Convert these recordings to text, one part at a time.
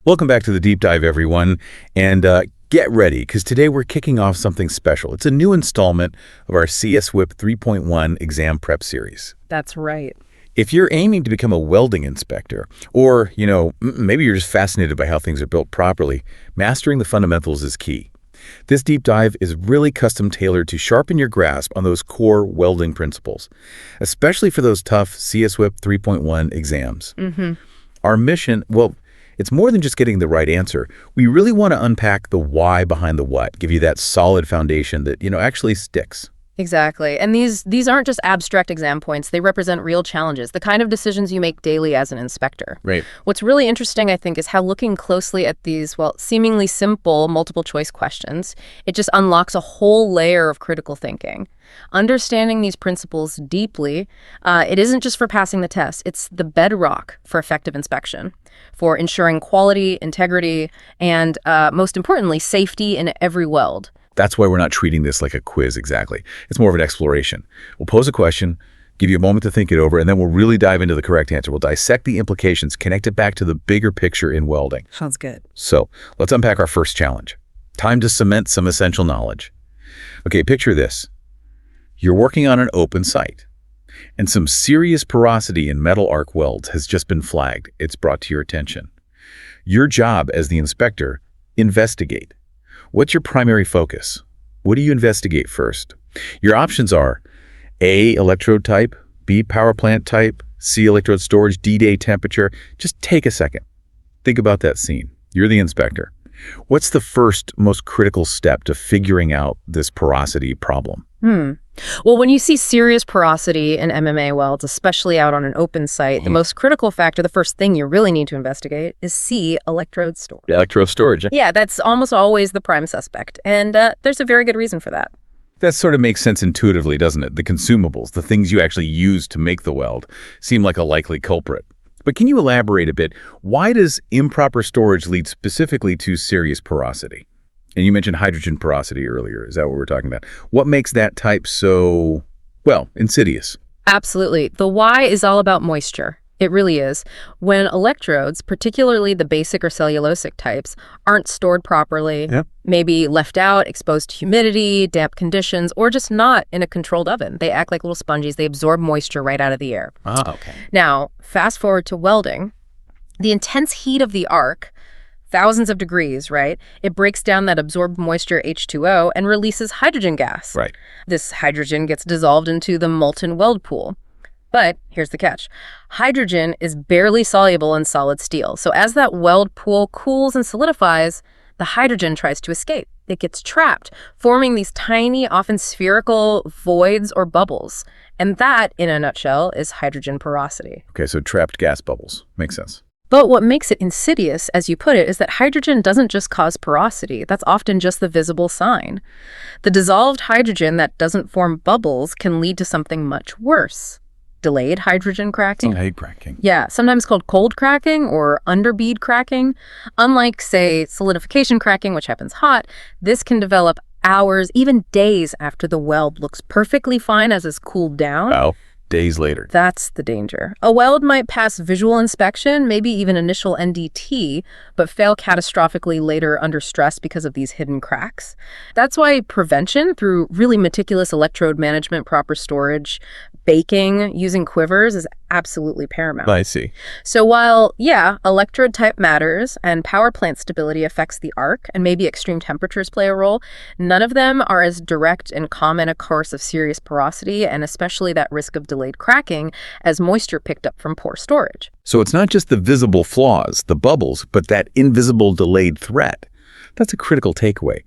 Welcome back to the Deep Dive, everyone. And get ready, because today we're kicking off something special. It's a new installment of our CSWIP 3.1 exam prep series. That's right. If you're aiming to become a welding inspector, or, maybe you're just fascinated by how things are built properly, mastering the fundamentals is key. This deep dive is really custom tailored to sharpen your grasp on those core welding principles, especially for those tough CSWIP 3.1 exams. Our mission, it's more than just getting the right answer. We really want to unpack the why behind the what, give you that solid foundation that, actually sticks. Exactly. And these aren't just abstract exam points. They represent real challenges, the kind of decisions you make daily as an inspector. Right. What's really interesting, I think, is how looking closely at these, seemingly simple multiple choice questions, it just unlocks a whole layer of critical thinking. Understanding these principles deeply, it isn't just for passing the test. It's the bedrock for effective inspection, for ensuring quality, integrity, and most importantly, safety in every weld. That's why we're not treating this like a quiz exactly. It's more of an exploration. We'll pose a question, give you a moment to think it over, and then we'll really dive into the correct answer. We'll dissect the implications, connect it back to the bigger picture in welding. Sounds good. So let's unpack our first challenge. Time to cement some essential knowledge. Okay, picture this. You're working on an open site, and some serious porosity in metal arc welds has just been flagged. It's brought to your attention. Your job as the inspector, investigate. What's your primary focus? What do you investigate first? Your options are A, electrode type, B, power plant type, C, electrode storage, D, day temperature. Just take a second. Think about that scene. You're the inspector. What's the first, most critical step to figuring out this porosity problem? Well, when you see serious porosity in MMA welds, especially out on an open site, the most critical factor, the first thing you really need to investigate is C, electrode storage. Electrode storage. Yeah, that's almost always the prime suspect. And there's a very good reason for that. That sort of makes sense intuitively, doesn't it? The consumables, the things you actually use to make the weld, seem like a likely culprit. But can you elaborate a bit? Why does improper storage lead specifically to serious porosity? And you mentioned hydrogen porosity earlier. Is that what we're talking about? What makes that type so, insidious? Absolutely. The why is all about moisture. It really is. When electrodes, particularly the basic or cellulosic types, aren't stored properly, maybe left out, exposed to humidity, damp conditions, or just not in a controlled oven, they act like little sponges. They absorb moisture right out of the air. Okay. Now, fast forward to welding. The intense heat of the arc, thousands of degrees, right? It breaks down that absorbed moisture H2O and releases hydrogen gas. Right. This hydrogen gets dissolved into the molten weld pool. But here's the catch. Hydrogen is barely soluble in solid steel. So as that weld pool cools and solidifies, the hydrogen tries to escape. It gets trapped, forming these tiny, often spherical voids or bubbles. And that, in a nutshell, is hydrogen porosity. Okay, so trapped gas bubbles. Makes sense. But what makes it insidious, as you put it, is that hydrogen doesn't just cause porosity. That's often just the visible sign. The dissolved hydrogen that doesn't form bubbles can lead to something much worse. Delayed hydrogen cracking. Delayed cracking. Yeah, sometimes called cold cracking or underbead cracking. Unlike, say, solidification cracking, which happens hot, this can develop hours, even days after the weld looks perfectly fine as it's cooled down. Wow. Days later. That's the danger. A weld might pass visual inspection, maybe even initial NDT, but fail catastrophically later under stress because of these hidden cracks. That's why prevention through really meticulous electrode management, proper storage, baking, using quivers is absolutely paramount. I see. So while, electrode type matters and power plant stability affects the arc and maybe extreme temperatures play a role, none of them are as direct and common a course of serious porosity and especially that risk of delayed cracking as moisture picked up from poor storage. So it's not just the visible flaws, the bubbles, but that invisible delayed threat. That's a critical takeaway.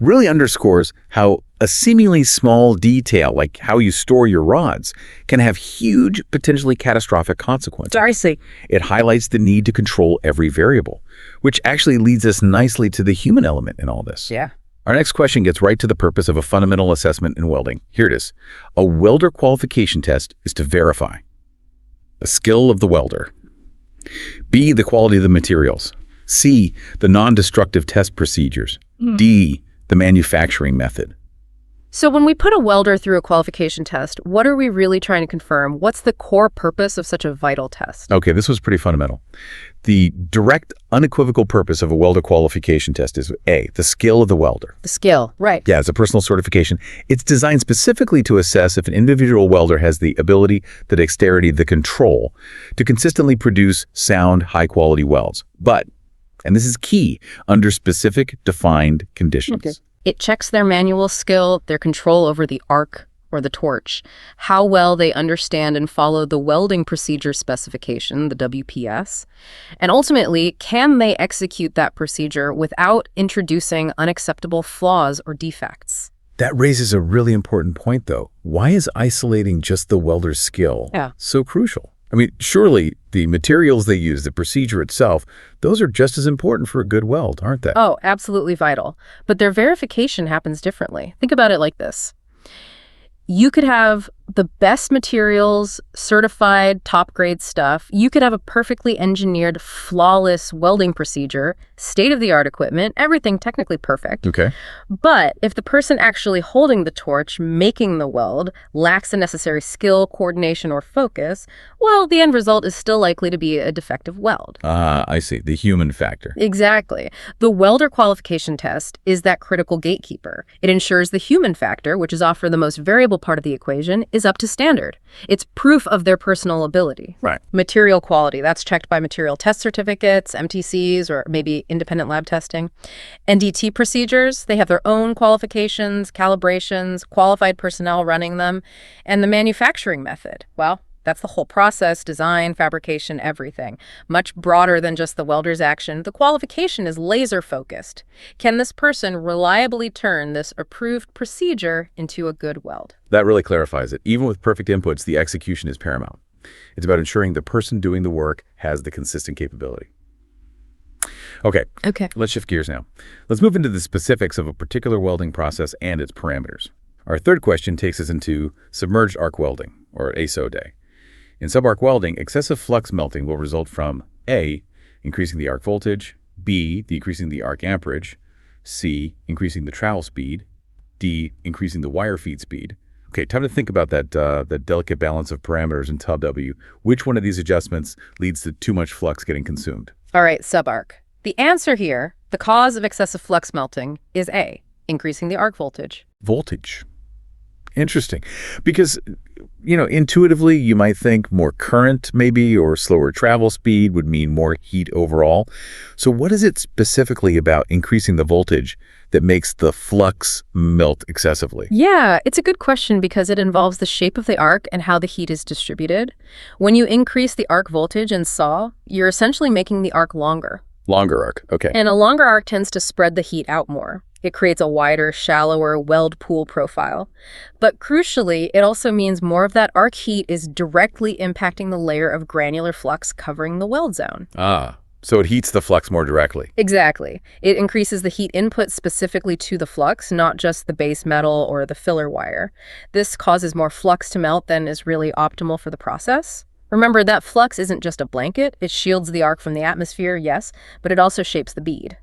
Really underscores how a seemingly small detail, like how you store your rods, can have huge, potentially catastrophic consequences. Darcy. It highlights the need to control every variable, which actually leads us nicely to the human element in all this. Yeah. Our next question gets right to the purpose of a fundamental assessment in welding. Here it is. A welder qualification test is to verify the skill of the welder, B, the quality of the materials, C, the non-destructive test procedures, D, the manufacturing method. So when we put a welder through a qualification test, what are we really trying to confirm? What's the core purpose of such a vital test? Okay, this was pretty fundamental. The direct, unequivocal purpose of a welder qualification test is A, the skill of the welder. The skill, right. Yeah, it's a personal certification. It's designed specifically to assess if an individual welder has the ability, the dexterity, the control to consistently produce sound, high-quality welds. But, and this is key, under specific, defined conditions. Okay. It checks their manual skill, their control over the arc or the torch, how well they understand and follow the welding procedure specification, the WPS, and ultimately, can they execute that procedure without introducing unacceptable flaws or defects? That raises a really important point, though. Why is isolating just the welder's skill so crucial? I mean, surely the materials they use, the procedure itself, those are just as important for a good weld, aren't they? Oh, absolutely vital. But their verification happens differently. Think about it like this. You could have the best materials, certified, top-grade stuff. You could have a perfectly engineered, flawless welding procedure, state-of-the-art equipment, everything technically perfect. Okay. But if the person actually holding the torch, making the weld, lacks the necessary skill, coordination, or focus, well, the end result is still likely to be a defective weld. I see. The human factor. Exactly. The welder qualification test is that critical gatekeeper. It ensures the human factor, which is often the most variable part of the equation, is up to standard. It's proof of their personal ability. Right. Material quality, that's checked by material test certificates, MTCs, or maybe independent lab testing. NDT procedures, they have their own qualifications, calibrations, qualified personnel running them, and the manufacturing method. Well, that's the whole process, design, fabrication, everything. Much broader than just the welder's action. The qualification is laser-focused. Can this person reliably turn this approved procedure into a good weld? That really clarifies it. Even with perfect inputs, the execution is paramount. It's about ensuring the person doing the work has the consistent capability. Okay, let's shift gears now. Let's move into the specifics of a particular welding process and its parameters. Our third question takes us into submerged arc welding, or ASOD. In subarc welding, excessive flux melting will result from A, increasing the arc voltage, B, decreasing the arc amperage, C, increasing the trowel speed, D, increasing the wire feed speed. Okay, time to think about that delicate balance of parameters in tub W. Which one of these adjustments leads to too much flux getting consumed? All right, subarc. The answer here, the cause of excessive flux melting, is A, increasing the arc voltage. Voltage. Interesting. Because, you know, intuitively, you might think more current maybe or slower travel speed would mean more heat overall. So what is it specifically about increasing the voltage that makes the flux melt excessively? Yeah, it's a good question because it involves the shape of the arc and how the heat is distributed. When you increase the arc voltage in SAW, you're essentially making the arc longer. Longer arc, okay. And a longer arc tends to spread the heat out more. It creates a wider, shallower weld pool profile. But crucially, it also means more of that arc heat is directly impacting the layer of granular flux covering the weld zone. So it heats the flux more directly. Exactly. It increases the heat input specifically to the flux, not just the base metal or the filler wire. This causes more flux to melt than is really optimal for the process. Remember, that flux isn't just a blanket. It shields the arc from the atmosphere, yes, but it also shapes the bead.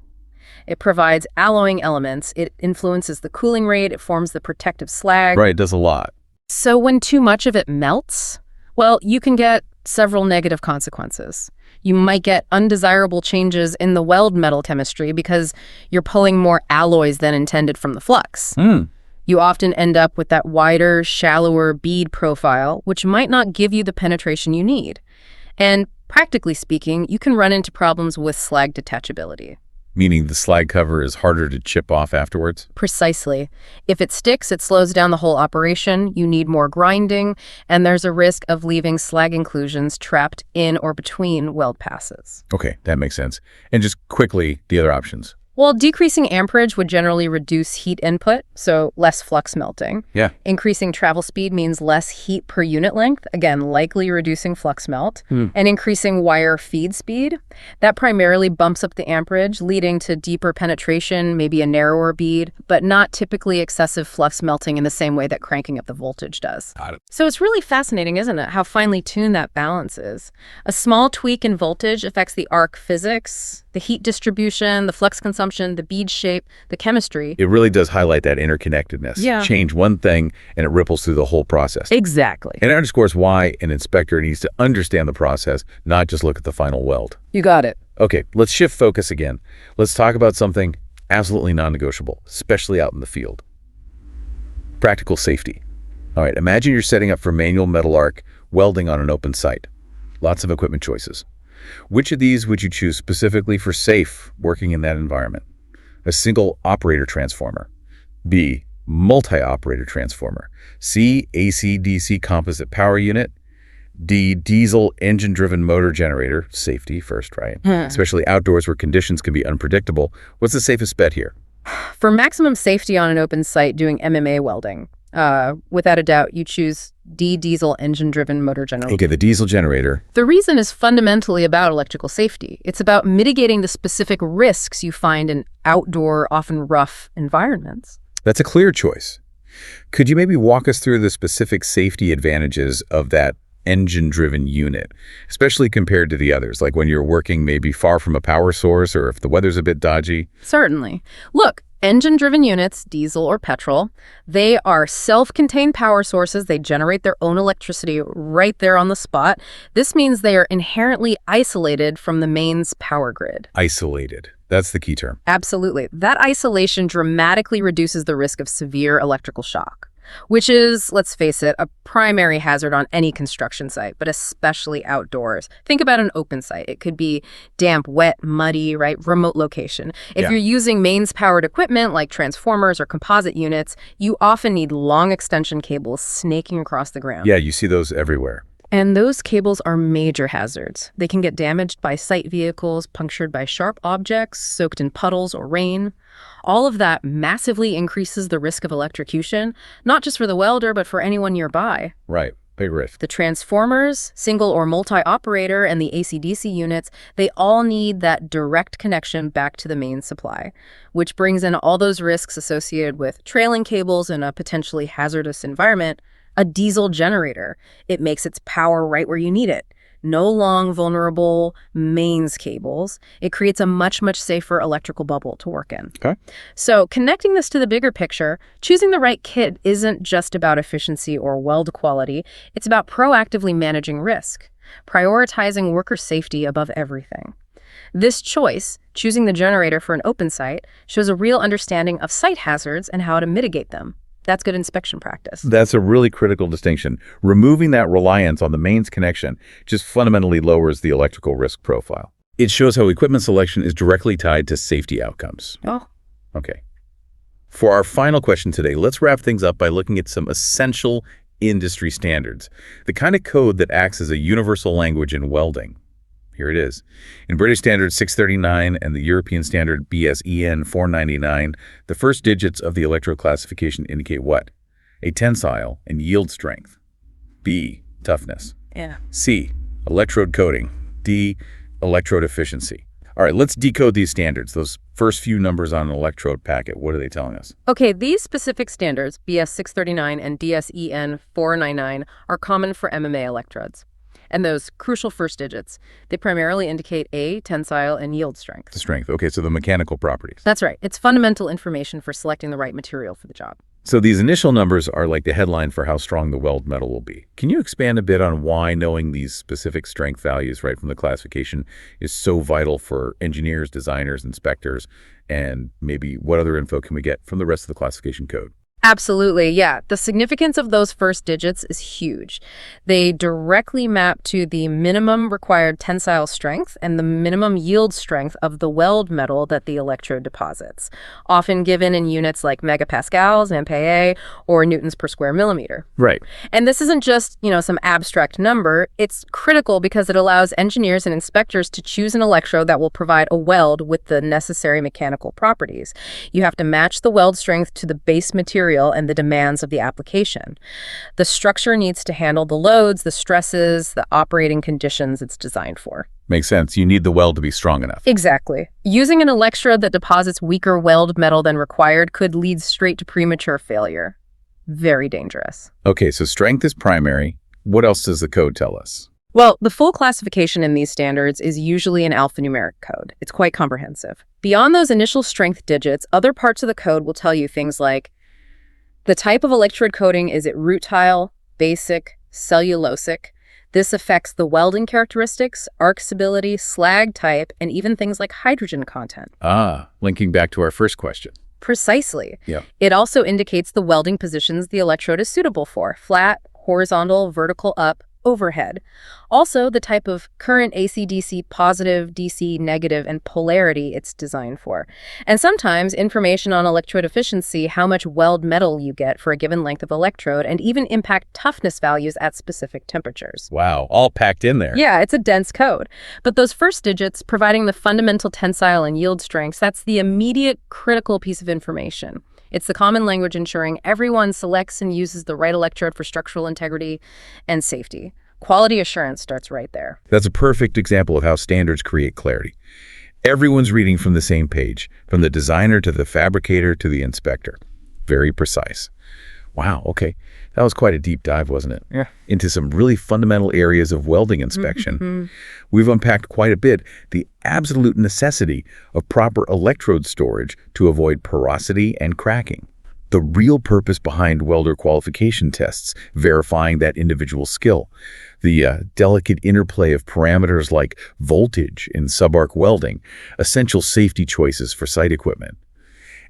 It provides alloying elements. It influences the cooling rate. It forms the protective slag. Right, it does a lot. So when too much of it melts, well, you can get several negative consequences. You might get undesirable changes in the weld metal chemistry because you're pulling more alloys than intended from the flux. You often end up with that wider, shallower bead profile, which might not give you the penetration you need. And practically speaking, you can run into problems with slag detachability. Meaning the slag cover is harder to chip off afterwards? Precisely. If it sticks, it slows down the whole operation. You need more grinding, and there's a risk of leaving slag inclusions trapped in or between weld passes. Okay, that makes sense. And just quickly, the other options. Well, decreasing amperage would generally reduce heat input, so less flux melting. Yeah. Increasing travel speed means less heat per unit length, again, likely reducing flux melt. And increasing wire feed speed, that primarily bumps up the amperage, leading to deeper penetration, maybe a narrower bead, but not typically excessive flux melting in the same way that cranking up the voltage does. Got it. So it's really fascinating, isn't it, how finely tuned that balance is. A small tweak in voltage affects the arc physics, The heat distribution, the flux consumption, the bead shape, the chemistry. It really does highlight that interconnectedness. Yeah. Change one thing and it ripples through the whole process. Exactly. And it underscores why an inspector needs to understand the process, not just look at the final weld. You got it. Okay, let's shift focus again. Let's talk about something absolutely non-negotiable, especially out in the field. Practical safety. All right, imagine you're setting up for manual metal arc welding on an open site. Lots of equipment choices. Which of these would you choose specifically for safe working in that environment? A single operator transformer. B, multi-operator transformer. C, AC/DC composite power unit. D, diesel engine-driven motor generator. Safety first, right? Especially outdoors where conditions can be unpredictable. What's the safest bet here? For maximum safety on an open site doing MMA welding, without a doubt, you choose D, diesel engine-driven motor generator. Okay, the diesel generator. The reason is fundamentally about electrical safety. It's about mitigating the specific risks you find in outdoor, often rough environments. That's a clear choice. Could you maybe walk us through the specific safety advantages of that engine-driven unit, especially compared to the others, like when you're working maybe far from a power source or if the weather's a bit dodgy? Certainly. Look, engine-driven units, diesel or petrol, they are self-contained power sources. They generate their own electricity right there on the spot. This means they are inherently isolated from the mains power grid. Isolated. That's the key term. Absolutely. That isolation dramatically reduces the risk of severe electrical shock, which is, let's face it, a primary hazard on any construction site, but especially outdoors. Think about an open site. It could be damp, wet, muddy, right? Remote location. If you're using mains-powered equipment like transformers or composite units, you often need long extension cables snaking across the ground. Yeah, you see those everywhere. And those cables are major hazards. They can get damaged by site vehicles, punctured by sharp objects, soaked in puddles or rain. All of that massively increases the risk of electrocution, not just for the welder, but for anyone nearby. Right. Big risk. The transformers, single or multi-operator, and the AC/DC units, they all need that direct connection back to the main supply, which brings in all those risks associated with trailing cables in a potentially hazardous environment. A diesel generator, it makes its power right where you need it. No long, vulnerable mains cables. It creates a much, much safer electrical bubble to work in. Okay. So connecting this to the bigger picture, choosing the right kit isn't just about efficiency or weld quality. It's about proactively managing risk, prioritizing worker safety above everything. This choice, choosing the generator for an open site, shows a real understanding of site hazards and how to mitigate them. That's good inspection practice. That's a really critical distinction. Removing that reliance on the mains connection just fundamentally lowers the electrical risk profile. It shows how equipment selection is directly tied to safety outcomes. Oh. Okay. For our final question today, let's wrap things up by looking at some essential industry standards, the kind of code that acts as a universal language in welding. Here it is. In British Standard 639 and the European Standard BSEN 499, the first digits of the electrode classification indicate what? A tensile and yield strength. B, toughness. Yeah. C, electrode coating. D, electrode efficiency. All right, let's decode these standards. Those first few numbers on an electrode packet, what are they telling us? Okay, these specific standards, BS 639 and DSEN 499, are common for MMA electrodes. And those crucial first digits, they primarily indicate A, tensile, and yield strength. The strength. Okay, so the mechanical properties. That's right. It's fundamental information for selecting the right material for the job. So these initial numbers are like the headline for how strong the weld metal will be. Can you expand a bit on why knowing these specific strength values right from the classification is so vital for engineers, designers, inspectors, and maybe what other info can we get from the rest of the classification code? Absolutely, yeah. The significance of those first digits is huge. They directly map to the minimum required tensile strength and the minimum yield strength of the weld metal that the electrode deposits, often given in units like megapascals, MPa, or newtons per square millimeter. Right. And this isn't just, some abstract number. It's critical because it allows engineers and inspectors to choose an electrode that will provide a weld with the necessary mechanical properties. You have to match the weld strength to the base material and the demands of the application. The structure needs to handle the loads, the stresses, the operating conditions it's designed for. Makes sense. You need the weld to be strong enough. Exactly. Using an electrode that deposits weaker weld metal than required could lead straight to premature failure. Very dangerous. Okay, so strength is primary. What else does the code tell us? Well, the full classification in these standards is usually an alphanumeric code. It's quite comprehensive. Beyond those initial strength digits, other parts of the code will tell you things like the type of electrode coating, is it rutile, basic, cellulosic? This affects the welding characteristics, arc stability, slag type, and even things like hydrogen content. Linking back to our first question. Precisely. Yeah. It also indicates the welding positions the electrode is suitable for: flat, horizontal, vertical, up, overhead. Also, the type of current AC/DC positive, DC negative, and polarity it's designed for. And sometimes information on electrode efficiency, how much weld metal you get for a given length of electrode, and even impact toughness values at specific temperatures. Wow, all packed in there. Yeah, it's a dense code. But those first digits, providing the fundamental tensile and yield strengths, that's the immediate critical piece of information. It's the common language ensuring everyone selects and uses the right electrode for structural integrity and safety. Quality assurance starts right there. That's a perfect example of how standards create clarity. Everyone's reading from the same page, from the designer to the fabricator to the inspector. Very precise. Wow, okay. That was quite a deep dive, wasn't it? Yeah. Into some really fundamental areas of welding inspection. Mm-hmm. We've unpacked quite a bit the absolute necessity of proper electrode storage to avoid porosity and cracking. The real purpose behind welder qualification tests, verifying that individual skill. The delicate interplay of parameters like voltage in subarc welding, essential safety choices for site equipment.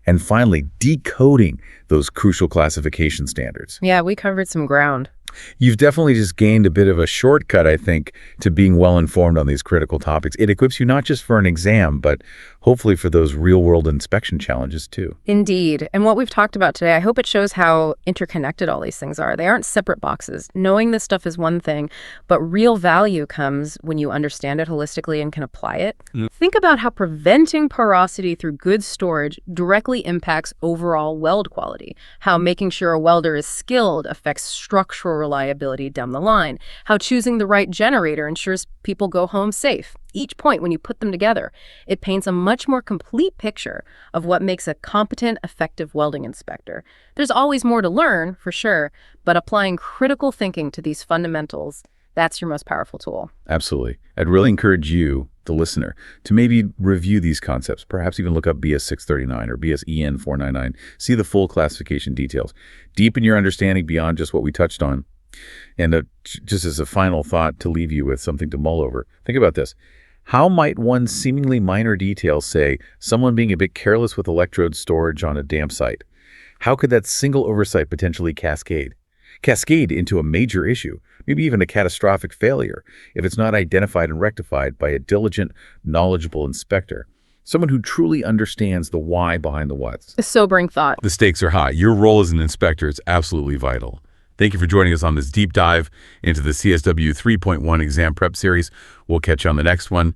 And finally, decoding those crucial classification standards. Yeah, we covered some ground. You've definitely just gained a bit of a shortcut, I think, to being well-informed on these critical topics. It equips you not just for an exam, but hopefully for those real-world inspection challenges, too. Indeed. And what we've talked about today, I hope it shows how interconnected all these things are. They aren't separate boxes. Knowing this stuff is one thing, but real value comes when you understand it holistically and can apply it. Think about how preventing porosity through good storage directly impacts overall weld quality, how making sure a welder is skilled affects structural reliability down the line, how choosing the right generator ensures people go home safe. Each point, when you put them together, it paints a much more complete picture of what makes a competent, effective welding inspector. There's always more to learn, for sure, but applying critical thinking to these fundamentals, that's your most powerful tool. Absolutely. I'd really encourage you, the listener, to maybe review these concepts, perhaps even look up BS 639 or BS EN 499, see the full classification details, deepen your understanding beyond just what we touched on. And just as a final thought to leave you with something to mull over, think about this. How might one seemingly minor detail, say, someone being a bit careless with electrode storage on a damp site? How could that single oversight potentially cascade into a major issue, maybe even a catastrophic failure, if it's not identified and rectified by a diligent, knowledgeable inspector? Someone who truly understands the why behind the what's. A sobering thought. The stakes are high. Your role as an inspector is absolutely vital. Thank you for joining us on this deep dive into the CSW 3.1 exam prep series. We'll catch you on the next one.